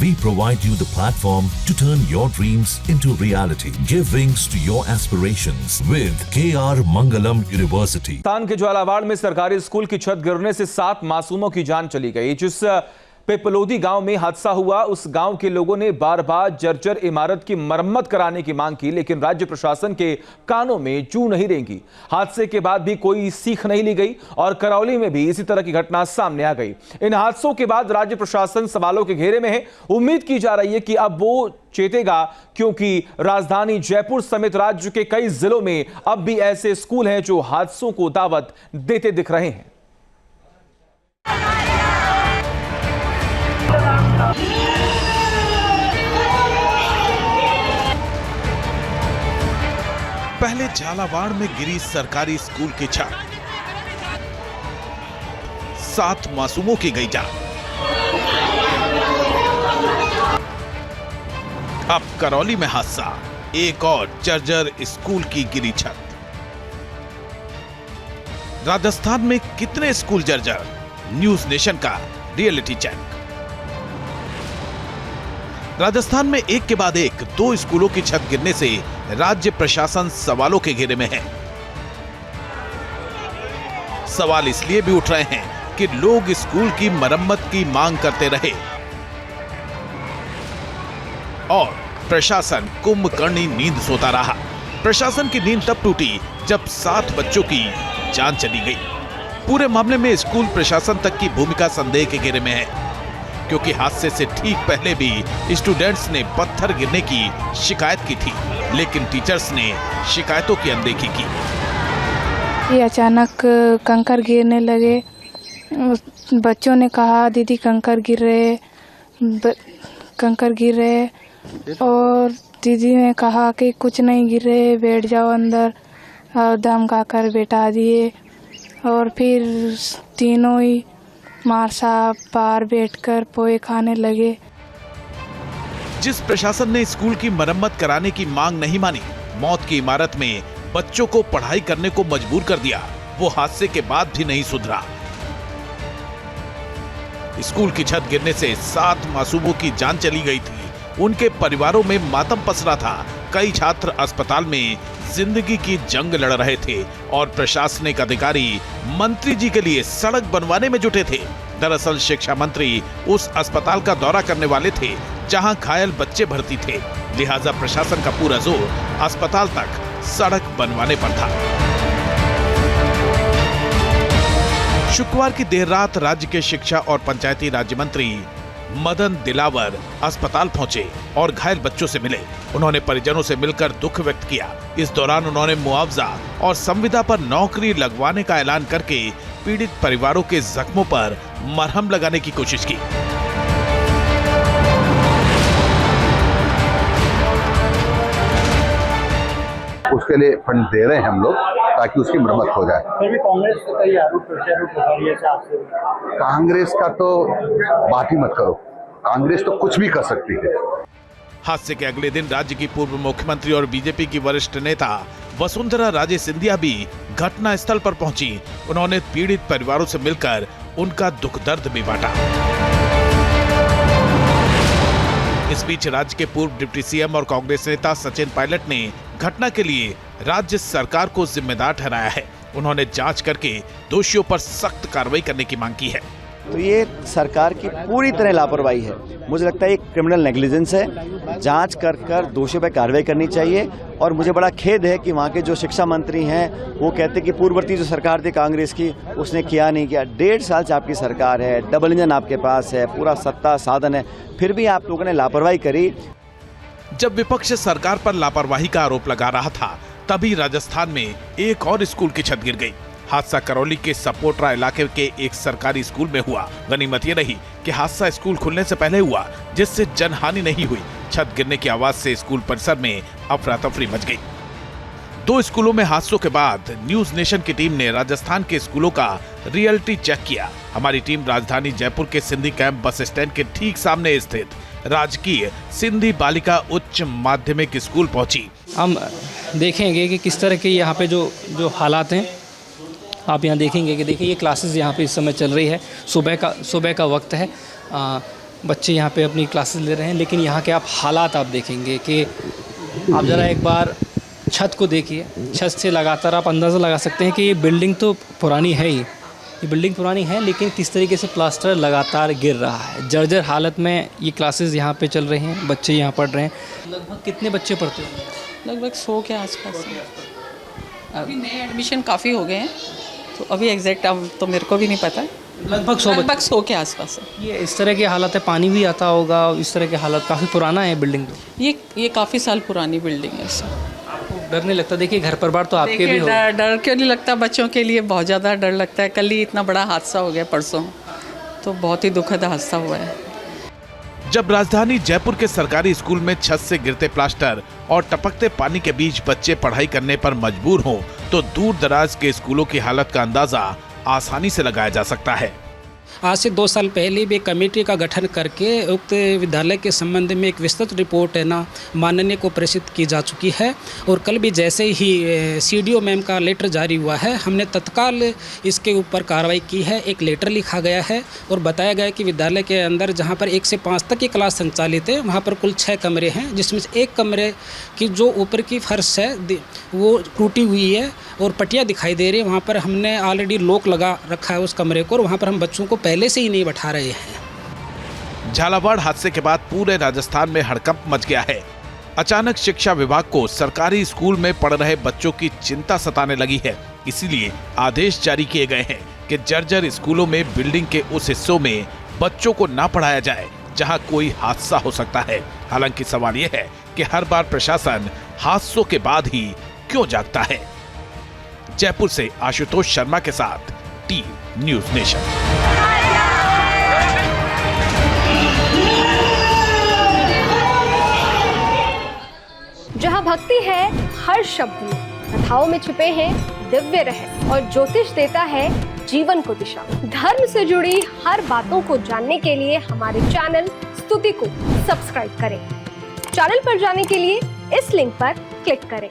We provide you the platform to turn your dreams into reality. Give wings to your aspirations with KR Mangalam University. Rajasthan के झालावाड़ में सरकारी school की छत गिरने से 7 मासूमों की जान चली गई। जिस पेपलोदी गांव में हादसा हुआ, उस गांव के लोगों ने बार बार जर्जर इमारत की मरम्मत कराने की मांग की, लेकिन राज्य प्रशासन के कानों में जू नहीं रेंगी। हादसे के बाद भी कोई सीख नहीं ली गई और करौली में भी इसी तरह की घटना सामने आ गई। इन हादसों के बाद राज्य प्रशासन सवालों के घेरे में है। उम्मीद की जा रही है कि अब वो चेतेगा, क्योंकि राजधानी जयपुर समेत राज्य के कई जिलों में अब भी ऐसे स्कूल हैं जो हादसों को दावत देते दिख रहे हैं। पहले झालावाड़ में गिरी सरकारी स्कूल की छत, 7 मासूमों की गई जान। अब करौली में हादसा, एक और जर्जर स्कूल की गिरी छत। राजस्थान में कितने स्कूल जर्जर? न्यूज नेशन का रियलिटी चेक। राजस्थान में एक के बाद एक 2 स्कूलों की छत गिरने से राज्य प्रशासन सवालों के घेरे में है। सवाल इसलिए भी उठ रहे हैं कि लोग स्कूल की मरम्मत की मांग करते रहे और प्रशासन कुंभकर्णी नींद सोता रहा। प्रशासन की नींद तब टूटी जब 7 बच्चों की जान चली गई। पूरे मामले में स्कूल प्रशासन तक की भूमिका संदेह के घेरे में है, क्योंकि हादसे से ठीक पहले भी स्टूडेंट्स ने पत्थर गिरने की शिकायत की थी, लेकिन टीचर्स ने शिकायतों की अनदेखी की। ये अचानक कंकर गिरने लगे। बच्चों ने कहा दीदी कंकर गिर रहे, और दीदी ने कहा कि कुछ नहीं गिर रहे, बैठ जाओ अंदर, और धमकाकर बैठा दिए। और फिर तीनों ही मारसा पार बैठकर पोए खाने लगे। जिस प्रशासन ने स्कूल की मरम्मत कराने की मांग नहीं मानी, मौत की इमारत में बच्चों को पढ़ाई करने को मजबूर कर दिया, वो हादसे के बाद भी नहीं सुधरा। स्कूल की छत गिरने से 7 मासूमों की जान चली गई थी। उनके परिवारों में मातम पसरा था। कई छात्र अस्पताल में जिंदगी की जंग लड़ रहे थे और प्रशासनिक अधिकारी मंत्री जी के लिए सड़क बनवाने में जुटे थे। दरअसल शिक्षा मंत्री उस अस्पताल का दौरा करने वाले थे जहां घायल बच्चे भर्ती थे, लिहाजा प्रशासन का पूरा जोर अस्पताल तक सड़क बनवाने पर था। शुक्रवार की देर रात राज्य के शिक्षा और पंचायती राज्य मंत्री मदन दिलावर अस्पताल पहुंचे और घायल बच्चों से मिले। उन्होंने परिजनों से मिलकर दुख व्यक्त किया। इस दौरान उन्होंने मुआवजा और संविदा पर नौकरी लगवाने का ऐलान करके पीड़ित परिवारों के जख्मों पर मरहम लगाने की कोशिश की। उसके लिए फंड दे रहे हैं हम लोग, ताकि उसकी मरम्मत हो जाए। फिर भी कांग्रेस का कई आरोप कांग्रेस का तो बात ही मत करो, कांग्रेस तो कुछ भी कर सकती है। हादसे के अगले दिन राज्य की पूर्व मुख्यमंत्री और बीजेपी की वरिष्ठ नेता वसुंधरा राजे सिंधिया भी घटना स्थल पर पहुंची। उन्होंने पीड़ित परिवारों से मिलकर उनका दुख दर्द भी बांटा। इस बीच राज्य के पूर्व डिप्टी सीएम और कांग्रेस नेता सचिन पायलट ने घटना के लिए राज्य सरकार को जिम्मेदार ठहराया है। उन्होंने जांच करके दोषियों पर सख्त कार्रवाई करने की मांग की है। तो ये सरकार की पूरी तरह लापरवाही है। मुझे लगता है ये क्रिमिनल नेग्लिजेंस है। जांच कर दोषियों पर कार्रवाई करनी चाहिए। और मुझे बड़ा खेद है कि वहाँ के जो शिक्षा मंत्री हैं वो कहते कि पूर्ववर्ती जो सरकार थी कांग्रेस की, उसने किया नहीं किया। 1.5 साल से आपकी सरकार है, डबल इंजन आपके पास है, पूरा सत्ता साधन है, फिर भी आप लोगों ने लापरवाही करी। जब विपक्ष सरकार पर लापरवाही का आरोप लगा रहा था, तभी राजस्थान में एक और स्कूल की छत गिर गई। हादसा करौली के सपोटरा इलाके के एक सरकारी स्कूल में हुआ। गनीमत ये रही कि हादसा स्कूल खुलने से पहले हुआ, जिससे जनहानि नहीं हुई। छत गिरने की आवाज से स्कूल परिसर में अफरा तफरी मच गई। 2 स्कूलों में हादसों के बाद न्यूज नेशन की टीम ने राजस्थान के स्कूलों का रियलिटी चेक किया। हमारी टीम राजधानी जयपुर के सिंधी कैंप बस स्टैंड के ठीक सामने स्थित राजकीय सिंधी बालिका उच्च माध्यमिक स्कूल पहुंची। हम देखेंगे कि किस तरह के यहाँ पे जो हालात हैं। आप यहाँ देखेंगे कि देखिए ये क्लासेस यहाँ पे इस समय चल रही है। सुबह का वक्त है। बच्चे यहाँ पे अपनी क्लासेस ले रहे हैं, लेकिन यहाँ के आप हालात आप देखेंगे कि आप ज़रा एक बार छत को देखिए। छत से लगातार आप अंदाज़ा लगा सकते हैं कि ये बिल्डिंग तो पुरानी है ही, ये बिल्डिंग पुरानी है, लेकिन किस तरीके से प्लास्टर लगातार गिर रहा है। जर्जर हालत में ये क्लासेस यहाँ पे चल रहे हैं, बच्चे यहाँ पढ़ रहे हैं। लगभग कितने बच्चे पढ़ते हैं? लगभग 100 के आसपास। अभी नए एडमिशन काफ़ी हो गए हैं, तो अभी एग्जैक्ट अब तो मेरे को भी नहीं पता। लगभग 100 के आसपास है। ये इस तरह की हालत है, पानी भी आता होगा, इस तरह की हालत काफ़ी पुराना है बिल्डिंग तो। ये काफ़ी साल पुरानी बिल्डिंग है सर। आपको डर नहीं लगता? देखिए घर परिवार तो आपके भी हो। डर क्यों नहीं लगता? बच्चों के लिए बहुत ज़्यादा डर लगता है। कल ही इतना बड़ा हादसा हो गया परसों, तो बहुत ही दुखद हादसा हुआ है। जब राजधानी जयपुर के सरकारी स्कूल में छत से गिरते प्लास्टर और टपकते पानी के बीच बच्चे पढ़ाई करने पर मजबूर हों, तो दूर दराज के स्कूलों की हालत का अंदाजा आसानी से लगाया जा सकता है। आज से 2 साल पहले भी कमेटी का गठन करके उक्त विद्यालय के संबंध में एक विस्तृत रिपोर्ट है ना माननीय को प्रेषित की जा चुकी है। और कल भी जैसे ही सीडीओ मैम का लेटर जारी हुआ है, हमने तत्काल इसके ऊपर कार्रवाई की है। एक लेटर लिखा गया है और बताया गया कि विद्यालय के अंदर जहां पर 1 से 5 तक की क्लास संचालित है, वहां पर कुल 6 कमरे हैं, जिसमें से एक कमरे की जो ऊपर की फर्श है वो टूटी हुई है और पट्टियाँ दिखाई दे रही है। वहाँ पर हमने ऑलरेडी लॉक लगा रखा है उस कमरे को, और वहाँ पर हम बच्चों को पहले से ही नहीं बैठा रहे हैं। झालावाड़ हादसे के बाद पूरे राजस्थान में हड़कंप मच गया है। अचानक शिक्षा विभाग को सरकारी स्कूल में पढ़ रहे बच्चों की चिंता सताने लगी है। इसीलिए आदेश जारी किए गए हैं कि जर्जर स्कूलों में बिल्डिंग के उस हिस्सों में बच्चों को ना पढ़ाया जाए जहां कोई हादसा हो सकता है। हालांकि सवाल यह है कि हर बार प्रशासन हादसों के बाद ही क्यों जागता है। जयपुर से आशुतोष शर्मा के साथ टीवी न्यूज़ नेशन। जहाँ भक्ति है हर शब्द में, कथाओं में छुपे हैं दिव्य रहस्य, और ज्योतिष देता है जीवन को दिशा। धर्म से जुड़ी हर बातों को जानने के लिए हमारे चैनल स्तुति को सब्सक्राइब करें। चैनल पर जाने के लिए इस लिंक पर क्लिक करें।